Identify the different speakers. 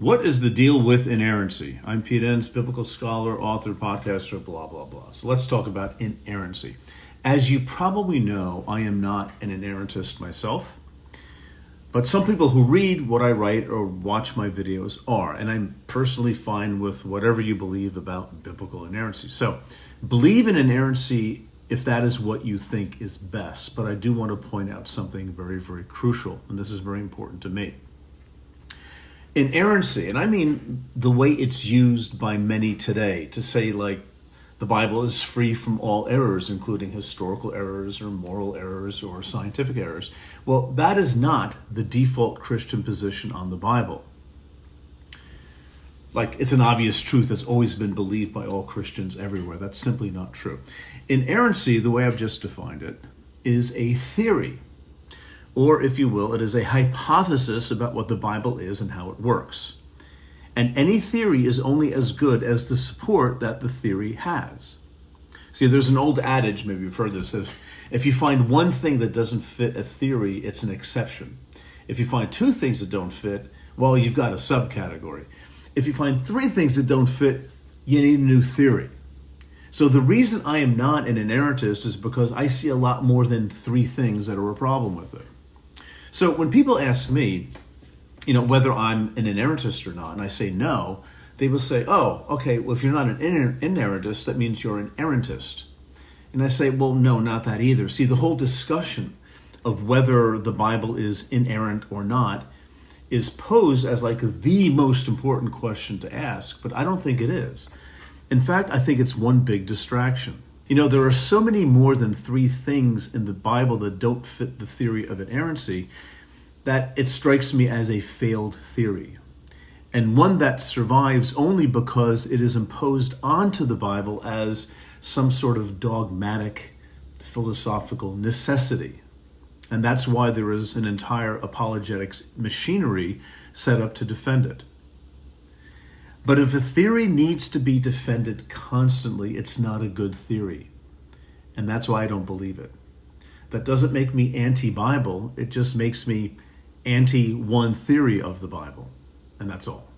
Speaker 1: What is the deal with inerrancy? I'm Pete Enns, biblical scholar, author, podcaster, blah, blah, blah. So let's talk about inerrancy. As you probably know, I am not an inerrantist myself, but some people who read what I write or watch my videos are, and I'm personally fine with whatever you believe about biblical inerrancy. So believe in inerrancy if that is what you think is best, but I do want to point out something very, very crucial, and this is very important to me. Inerrancy, and I mean the way it's used by many today to say, like, the Bible is free from all errors, including historical errors or moral errors or scientific errors. Well, that is not the default Christian position on the Bible. Like, it's an obvious truth that's always been believed by all Christians everywhere. That's simply not true. Inerrancy, the way I've just defined it, is a theory. Or, if you will, it is a hypothesis about what the Bible is and how it works. And any theory is only as good as the support that the theory has. See, there's an old adage, maybe you've heard this, that if you find one thing that doesn't fit a theory, it's an exception. If you find two things that don't fit, well, you've got a subcategory. If you find three things that don't fit, you need a new theory. So the reason I am not an inerrantist is because I see a lot more than three things that are a problem with it. So when people ask me, whether I'm an inerrantist or not, and I say no, they will say, oh, okay, well, if you're not an inerrantist, that means you're an errantist. And I say, well, no, not that either. See, the whole discussion of whether the Bible is inerrant or not is posed as like the most important question to ask, but I don't think it is. In fact, I think it's one big distraction. There are so many more than three things in the Bible that don't fit the theory of inerrancy that it strikes me as a failed theory, and one that survives only because it is imposed onto the Bible as some sort of dogmatic philosophical necessity. And that's why there is an entire apologetics machinery set up to defend it. But if a theory needs to be defended constantly, it's not a good theory. And that's why I don't believe it. That doesn't make me anti-Bible. It just makes me anti one theory of the Bible. And that's all.